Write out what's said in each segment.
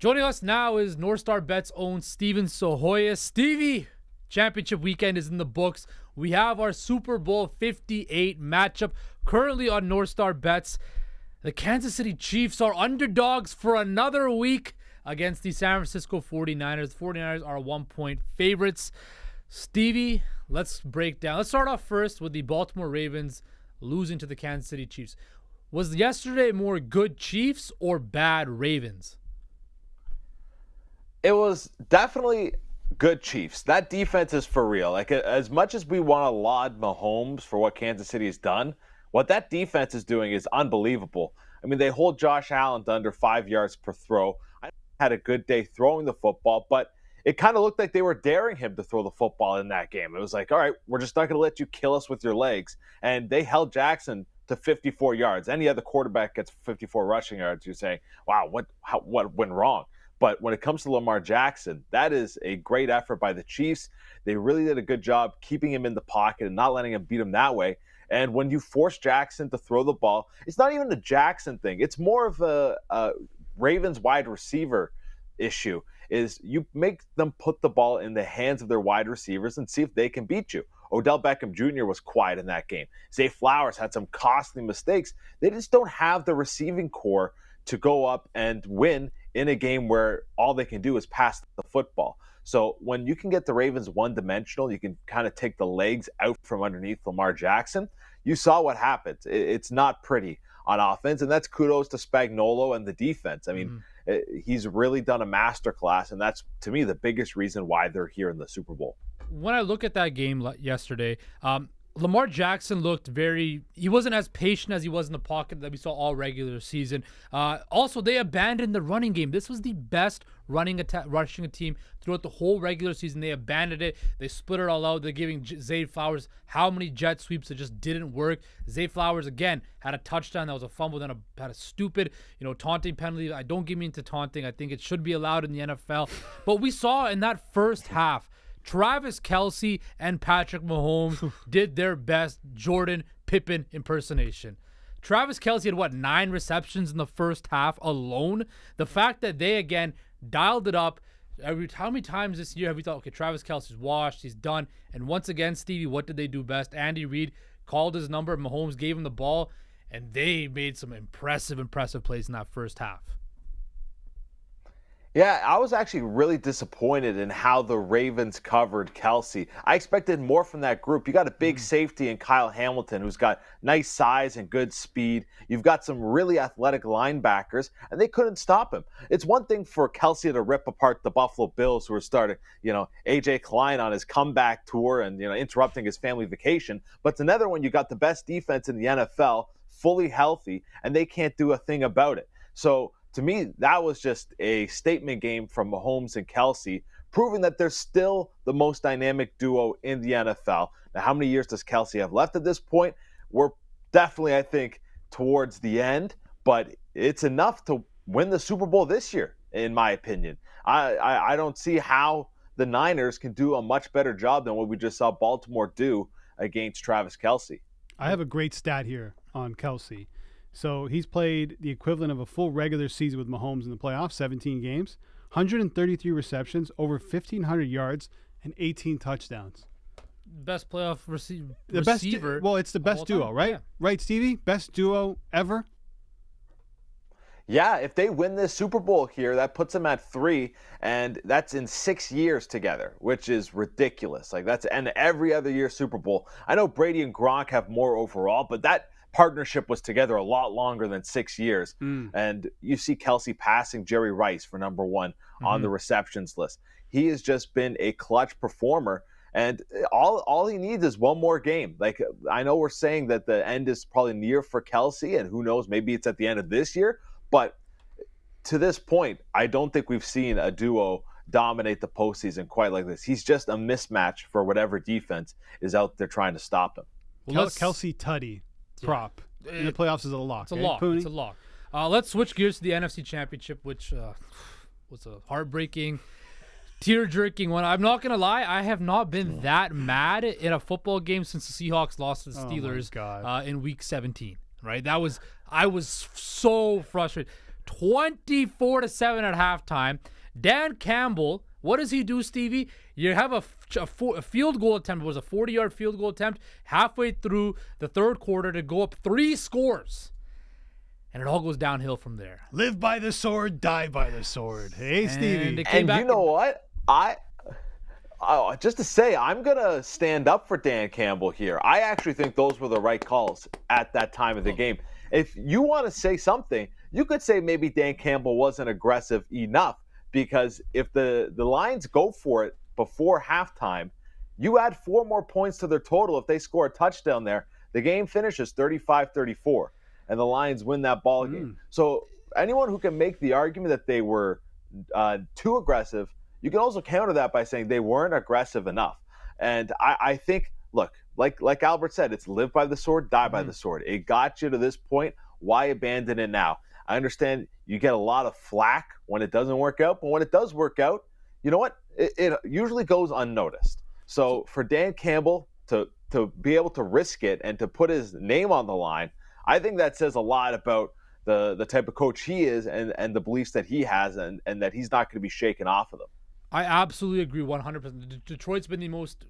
Joining us now is North Star Bet's own Steven Psihogios. Stevie, championship weekend is in the books. We have our Super Bowl 58 matchup currently on North Star Bets. The Kansas City Chiefs are underdogs for another week against the San Francisco 49ers. The 49ers are 1-point favorites. Stevie, let's break down. Let's start off first with the Baltimore Ravens losing to the Kansas City Chiefs. Was yesterday more good Chiefs or bad Ravens? It was definitely good Chiefs. That defense is for real. Like, as much as we want to laud Mahomes for what Kansas City has done, what that defense is doing is unbelievable. I mean, they hold Josh Allen to under 5 yards per throw. I had a good day throwing the football, but it kind of looked like they were daring him to throw the football in that game. It was like, all right, we're just not going to let you kill us with your legs. And they held Jackson to 54 yards. Any other quarterback gets 54 rushing yards, you're saying, wow, what went wrong? But when it comes to Lamar Jackson, that is a great effort by the Chiefs. They really did a good job keeping him in the pocket and not letting him beat him that way. And when you force Jackson to throw the ball, it's not even a Jackson thing. It's more of a Ravens wide receiver issue, is you make them put the ball in the hands of their wide receivers and see if they can beat you. Odell Beckham Jr. was quiet in that game. Zay Flowers had some costly mistakes. They just don't have the receiving core to go up and win in a game where all they can do is pass the football. So when you can get the Ravens one-dimensional, you can kind of take the legs out from underneath Lamar Jackson. You saw what happened. It's not pretty on offense, and that's kudos to Spagnuolo and the defense. I mean, he's really done a masterclass, and that's, to me, the biggest reason why they're here in the Super Bowl. When I look at that game yesterday, Lamar Jackson looked he wasn't as patient as he was in the pocket that we saw all regular season. Also, they abandoned the running game. This was the best rushing team throughout the whole regular season. They abandoned it. They split it all out. They're giving Zay Flowers how many jet sweeps that just didn't work. Zay Flowers, again, had a touchdown that was a fumble, then had a stupid, taunting penalty. I don't get me into taunting. I think it should be allowed in the NFL. But we saw in that first half, Travis Kelce and Patrick Mahomes did their best Jordan Pippen impersonation. Travis Kelce had, 9 receptions in the first half alone? The fact that they, again, dialed it up. How many times this year have we thought, okay, Travis Kelce's washed, he's done? And once again, Stevie, what did they do best? Andy Reid called his number, Mahomes gave him the ball, and they made some impressive plays in that first half. Yeah, I was actually really disappointed in how the Ravens covered Kelce. I expected more from that group. You got a big safety in Kyle Hamilton who's got nice size and good speed. You've got some really athletic linebackers, and they couldn't stop him. It's one thing for Kelce to rip apart the Buffalo Bills, who are starting, A.J. Klein on his comeback tour and, interrupting his family vacation. But it's another one, you got the best defense in the NFL, fully healthy, and they can't do a thing about it. So, to me, that was just a statement game from Mahomes and Kelce, proving that they're still the most dynamic duo in the NFL. Now, how many years does Kelce have left at this point? We're definitely, I think, towards the end, but it's enough to win the Super Bowl this year, in my opinion. I don't see how the Niners can do a much better job than what we just saw Baltimore do against Travis Kelce. I have a great stat here on Kelce. So he's played the equivalent of a full regular season with Mahomes in the playoffs, 17 games, 133 receptions, over 1,500 yards, and 18 touchdowns. Best playoff receiver. Well, it's the best duo, right? Yeah. Right, Stevie? Best duo ever? Yeah, if they win this Super Bowl here, that puts them at 3, and that's in 6 years together, which is ridiculous. And every other year Super Bowl. I know Brady and Gronk have more overall, but that partnership was together a lot longer than 6 years. And you see Kelce passing Jerry Rice for number 1 on the receptions list. He has just been a clutch performer, and all he needs is one more game. I know we're saying that the end is probably near for Kelce, and who knows, maybe it's at the end of this year, but to this point, I don't think we've seen a duo dominate the postseason quite like this. He's just a mismatch for whatever defense is out there trying to stop him. Kelce Tutty prop in the playoffs is a lock. It's a lock. Pooni? It's a lock. Let's switch gears to the NFC Championship, which was a heartbreaking, tear-jerking one. I'm not going to lie. I have not been that mad in a football game since the Seahawks lost to the Steelers in Week 17. Right? I was so frustrated. 24-7 at halftime. Dan Campbell, what does he do, Stevie? You have a field goal attempt. It was a 40-yard field goal attempt halfway through the third quarter to go up 3 scores. And it all goes downhill from there. Live by the sword, die by the sword. Hey, Stevie. And you know what? Just to say, I'm going to stand up for Dan Campbell here. I actually think those were the right calls at that time of the game. If you want to say something, you could say maybe Dan Campbell wasn't aggressive enough, because if the Lions go for it before halftime, you add 4 more points to their total. If they score a touchdown there, the game finishes 35-34, and the Lions win that ball game. So anyone who can make the argument that they were too aggressive, you can also counter that by saying they weren't aggressive enough. And I think, look, like Albert said, it's live by the sword, die by the sword. It got you to this point. Why abandon it now? I understand you get a lot of flack when it doesn't work out, but when it does work out, you know what? It usually goes unnoticed. So for Dan Campbell to be able to risk it and to put his name on the line, I think that says a lot about the type of coach he is and the beliefs that he has, and that he's not going to be shaken off of them. I absolutely agree 100%. Detroit's been the most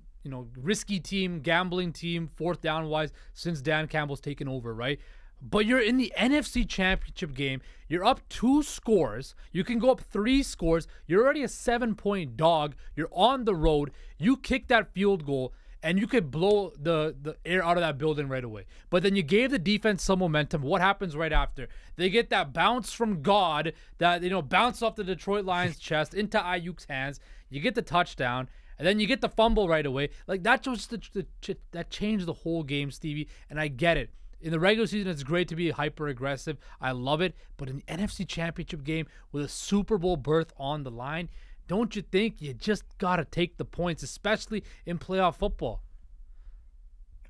risky team, gambling team, fourth down wise, since Dan Campbell's taken over, right? But you're in the NFC Championship game. You're up 2 scores. You can go up 3 scores. You're already a 7-point dog. You're on the road. You kick that field goal, and you could blow the air out of that building right away. But then you gave the defense some momentum. What happens right after? They get that bounce from God that, bounce off the Detroit Lions' chest into Ayuk's hands. You get the touchdown, and then you get the fumble right away. Like, that just that changed the whole game, Stevie, and I get it. In the regular season, it's great to be hyper-aggressive. I love it. But in the NFC Championship game with a Super Bowl berth on the line, don't you think you just got to take the points, especially in playoff football?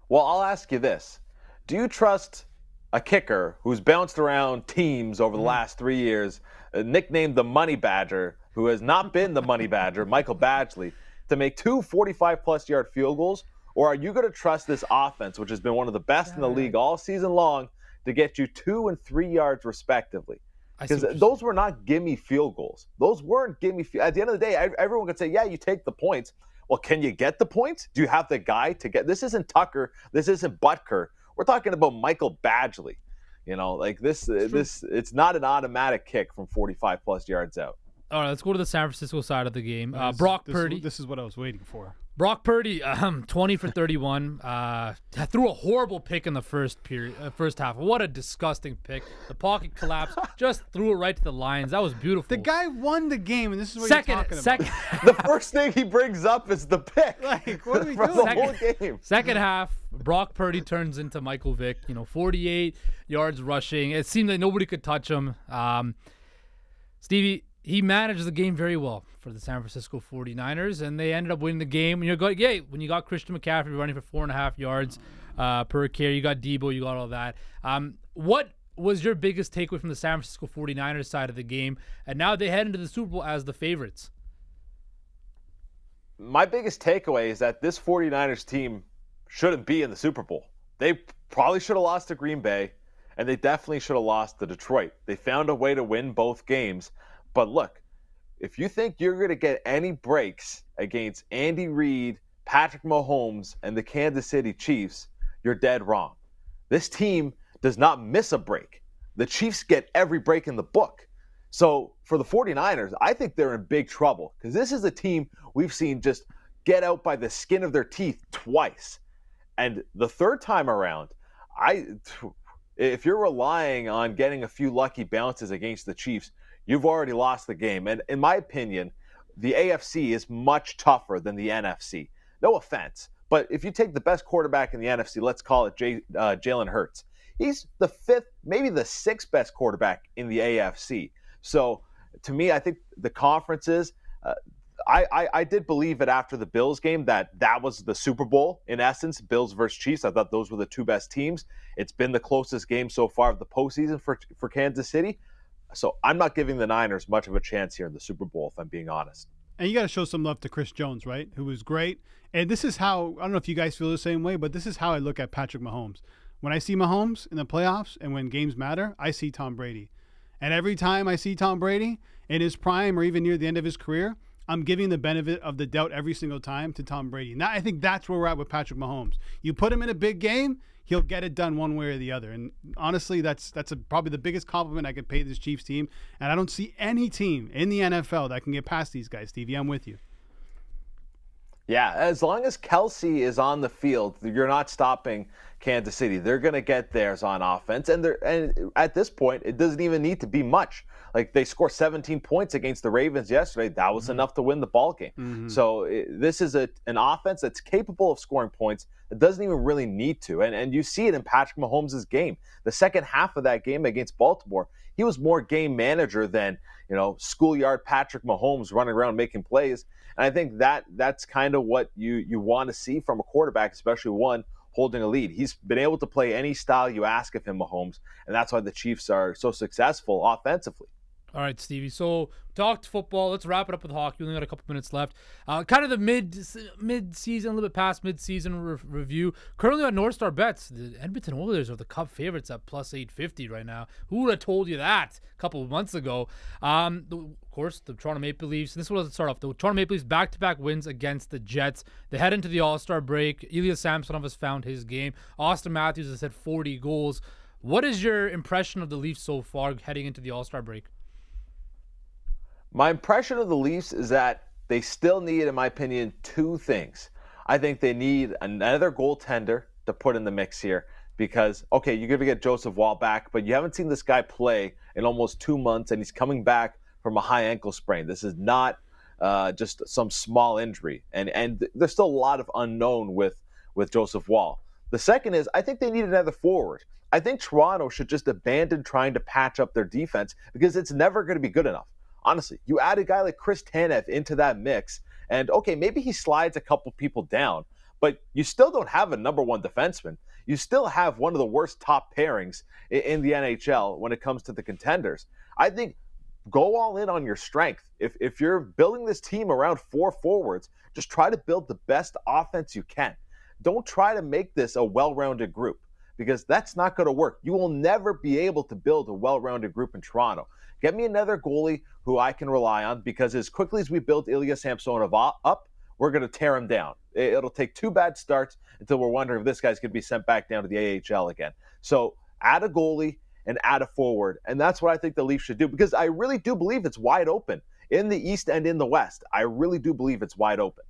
Well, I'll ask you this. Do you trust a kicker who's bounced around teams over the last 3 years, nicknamed the Money Badger, who has not been the Money Badger, Michael Badgley, to make 2 45-plus yard field goals? Or are you going to trust this offense, which has been one of the best in the league all season long, to get you 2 and 3 yards respectively? Because those were not gimme field goals. Those weren't gimme. At the end of the day, everyone could say, yeah, you take the points. Well, can you get the points? Do you have the guy to get? This isn't Tucker. This isn't Butker. We're talking about Michael Badgley. It's not an automatic kick from 45-plus yards out. All right, let's go to the San Francisco side of the game. Brock Purdy. This is what I was waiting for. Brock Purdy, 20 for 31. Threw a horrible pick in the first half. What a disgusting pick. The pocket collapsed. Just threw it right to the Lions. That was beautiful. The guy won the game, and this is what you're talking about. The first thing he brings up is the pick. Like, what are we doing? The whole game. Second half, Brock Purdy turns into Michael Vick. 48 yards rushing. It seemed like nobody could touch him. Stevie, he managed the game very well for the San Francisco 49ers, and they ended up winning the game. And when you got Christian McCaffrey running for 4.5 yards per carry, you got Debo, you got all that. What was your biggest takeaway from the San Francisco 49ers side of the game? And now they head into the Super Bowl as the favorites. My biggest takeaway is that this 49ers team shouldn't be in the Super Bowl. They probably should have lost to Green Bay, and they definitely should have lost to Detroit. They found a way to win both games. But look, if you think you're going to get any breaks against Andy Reid, Patrick Mahomes, and the Kansas City Chiefs, you're dead wrong. This team does not miss a break. The Chiefs get every break in the book. So for the 49ers, I think they're in big trouble, because this is a team we've seen just get out by the skin of their teeth twice. And the third time around, if you're relying on getting a few lucky bounces against the Chiefs, you've already lost the game. And in my opinion, the AFC is much tougher than the NFC. No offense, but if you take the best quarterback in the NFC, let's call it Jalen Hurts. He's the 5th, maybe the 6th best quarterback in the AFC. So to me, I think the conferences, I did believe it after the Bills game that was the Super Bowl, in essence, Bills versus Chiefs. I thought those were the 2 best teams. It's been the closest game so far of the postseason for Kansas City. So I'm not giving the Niners much of a chance here in the Super Bowl, if I'm being honest. And you got to show some love to Chris Jones, right, who was great. And this is how, I don't know if you guys feel the same way, but this is how I look at Patrick Mahomes. When I see Mahomes in the playoffs and when games matter, I see Tom Brady. And every time I see Tom Brady in his prime or even near the end of his career, I'm giving the benefit of the doubt every single time to Tom Brady. Now, I think that's where we're at with Patrick Mahomes. You put him in a big game, he'll get it done one way or the other. And honestly, that's probably the biggest compliment I could pay this Chiefs team. And I don't see any team in the NFL that can get past these guys, Stevie. I'm with you. Yeah, as long as Kelsey is on the field, you're not stopping Kansas City. They're going to get theirs on offense. And at this point, it doesn't even need to be much. Like, they scored 17 points against the Ravens yesterday. That was enough to win the ball game. So this is an offense that's capable of scoring points. It doesn't even really need to. And you see it in Patrick Mahomes' game. The second half of that game against Baltimore, he was more game manager than, schoolyard Patrick Mahomes running around making plays. And I think that's kind of what you want to see from a quarterback, especially one holding a lead. He's been able to play any style you ask of him, Mahomes, and that's why the Chiefs are so successful offensively. All right, Stevie. So talked football. Let's wrap it up with hockey. We only got a couple minutes left. Kind of the mid-season, a little bit past mid-season review. Currently on North Star Bets, the Edmonton Oilers are the Cup favorites at plus 850 right now. Who would have told you that a couple of months ago? Of course, the Toronto Maple Leafs. This was to start off. The Toronto Maple Leafs back-to-back wins against the Jets. They head into the All-Star break. Ilya Samsonov has found his game. Austin Matthews has had 40 goals. What is your impression of the Leafs so far heading into the All-Star break? My impression of the Leafs is that they still need, in my opinion, two things. I think they need another goaltender to put in the mix here because, okay, you're going to get Joseph Wall back, but you haven't seen this guy play in almost 2 months, and he's coming back from a high ankle sprain. This is not just some small injury, and there's still a lot of unknown with Joseph Wall. The second is I think they need another forward. I think Toronto should just abandon trying to patch up their defense because it's never going to be good enough. Honestly, you add a guy like Chris Tanev into that mix, and okay, maybe he slides a couple people down, but you still don't have a number one defenseman. You still have one of the worst top pairings in the NHL when it comes to the contenders. I think go all in on your strength. If you're building this team around 4 forwards, just try to build the best offense you can. Don't try to make this a well-rounded group because that's not going to work. You will never be able to build a well-rounded group in Toronto. Get me another goalie who I can rely on because as quickly as we build Ilya Samsonov up, we're going to tear him down. It'll take 2 bad starts until we're wondering if this guy's going to be sent back down to the AHL again. So add a goalie and add a forward, and that's what I think the Leafs should do because I really do believe it's wide open in the East and in the West. I really do believe it's wide open.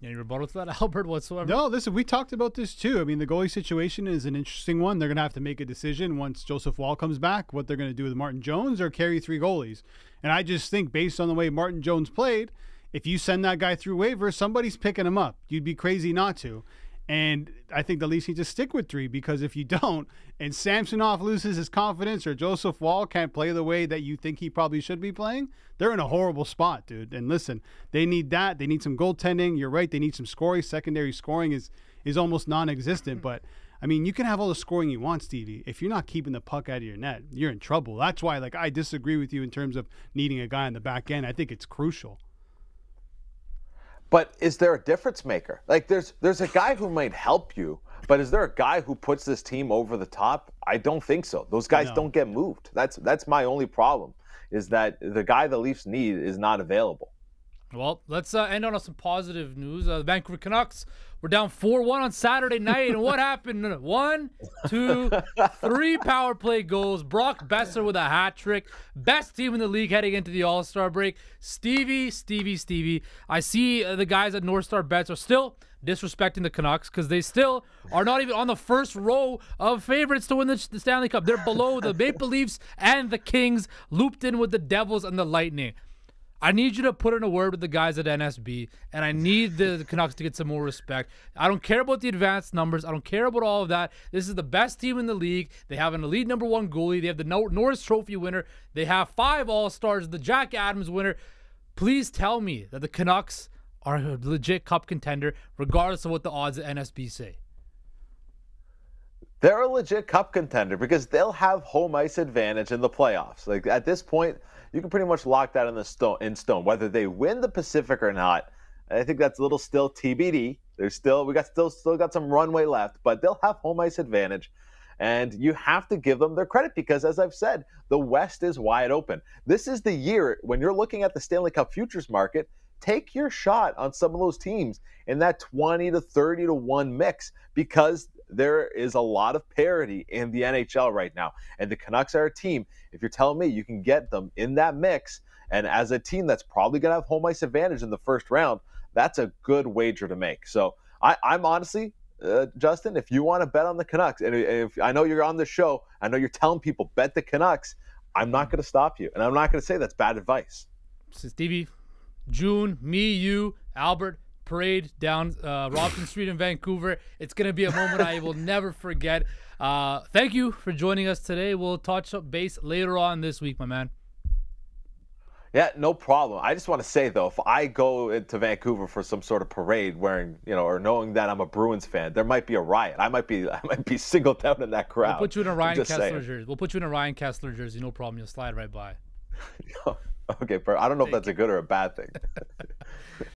Any rebuttal to that, Albert, whatsoever? No, listen, we talked about this too. I mean, the goalie situation is an interesting one. They're going to have to make a decision once Joseph Wall comes back, what they're going to do with Martin Jones or carry 3 goalies. And I just think based on the way Martin Jones played, if you send that guy through waivers, somebody's picking him up. You'd be crazy not to. And I think the Leafs need to stick with 3 because if you don't, and Samsonov loses his confidence or Joseph Wall can't play the way that you think he probably should be playing, they're in a horrible spot, dude. And listen, they need that. They need some goaltending. You're right. They need some scoring. Secondary scoring is almost non-existent. But, I mean, you can have all the scoring you want, Stevie. If you're not keeping the puck out of your net, you're in trouble. That's why, I disagree with you in terms of needing a guy on the back end. I think it's crucial. But is there a difference maker? There's a guy who might help you, but is there a guy who puts this team over the top? I don't think so. Those guys don't get moved. That's my only problem, is that the guy the Leafs need is not available. Well, let's end on some positive news. The Vancouver Canucks were down 4-1 on Saturday night, and what happened? 1, 2, 3 power play goals. Brock Besser with a hat trick. Best team in the league heading into the All-Star break. Stevie. I see the guys at North Star Bets are still disrespecting the Canucks because they still are not even on the first row of favorites to win the Stanley Cup. They're below the Maple Leafs and the Kings, looped in with the Devils and the Lightning. I need you to put in a word with the guys at NSB, and I need the Canucks to get some more respect. I don't care about the advanced numbers. I don't care about all of that. This is the best team in the league. They have an elite number 1 goalie. They have the Norris Trophy winner. They have 5 All-Stars, the Jack Adams winner. Please tell me that the Canucks are a legit Cup contender, regardless of what the odds at NSB say. They're a legit Cup contender because they'll have home ice advantage in the playoffs. At this point, you can pretty much lock that in stone. Whether they win the Pacific or not, I think that's a little still TBD. We got still got some runway left, but they'll have home ice advantage. And you have to give them their credit because, as I've said, the West is wide open. This is the year when you're looking at the Stanley Cup futures market, take your shot on some of those teams in that 20 to 30 to 1 mix because there is a lot of parity in the NHL right now. And the Canucks are a team, if you're telling me you can get them in that mix, and as a team that's probably going to have home ice advantage in the first round, that's a good wager to make. So I'm honestly, Justin, if you want to bet on the Canucks, and if I know you're on the show, I know you're telling people bet the Canucks, I'm not going to stop you. And I'm not going to say that's bad advice. So Stevie, June, me, you, Albert, parade down Robson Street in Vancouver. It's going to be a moment I will never forget. Thank you for joining us today. We'll touch up base later on this week, my man. Yeah, no problem. I just want to say, though, if I go into Vancouver for some sort of parade wearing, or knowing that I'm a Bruins fan, there might be a riot. I might be singled out in that crowd. We'll put you in a Ryan Kessler jersey. We'll put you in a Ryan Kessler jersey. No problem. You'll slide right by. Okay, I don't know if that's a good or a bad thing.